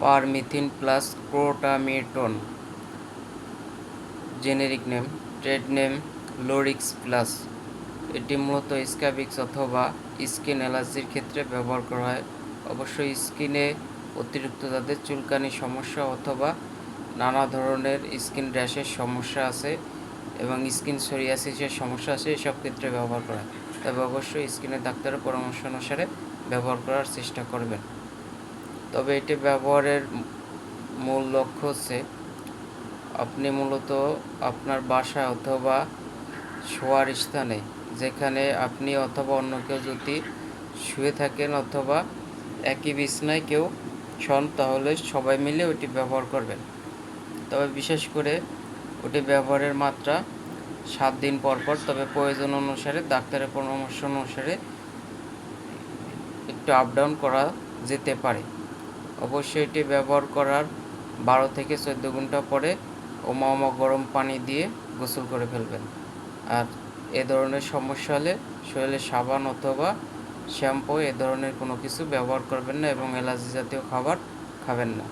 পারমিথিন plus crotamiton, generic name, trade name Lorix plus. এটি মূলত স্ক্যাবিক্স অথবা স্কিন অ্যালার্জির ক্ষেত্রে ব্যবহার করা হয়। অবশ্যই স্কিনে অতিরিক্ত যাদের চুলকানি সমস্যা অথবা নানা ধরনের স্কিন র্যাশের সমস্যা আছে এবং স্কিন সোরিয়াসিসের সমস্যা আছে, এসব ক্ষেত্রে ব্যবহার করা হয়। তবে অবশ্যই স্কিনের ডাক্তারের পরামর্শ অনুসারে ব্যবহার করার চেষ্টা করবেন। তবে এটি ব্যবহারের মূল লক্ষ্য হচ্ছে আপনি মূলত আপনার বাসায় অথবা শোয়ার স্থানে, যেখানে আপনি অথবা অন্য কেউ যদি শুয়ে থাকেন অথবা একই বিছানায় কেউ শোন, তাহলে সবাই মিলে ওটি ব্যবহার করবেন। তবে বিশেষ করে ওটি ব্যবহারের মাত্রা 7 দিন পর পর, তবে প্রয়োজন অনুসারে ডাক্তারের পরামর্শ অনুসারে একটু আপ ডাউন করা যেতে পারে। অবশ্যই এটি ব্যবহার করার 12 থেকে 14 ঘন্টা পরে ওমা গরম পানি দিয়ে গোসল করে ফেলবেন। আর এ ধরনের সমস্যা হলে শরীরে সাবান অথবা শ্যাম্পু এ ধরনের কোনো কিছু ব্যবহার করবেন না এবং অ্যালার্জি জাতীয় খাবার খাবেন না।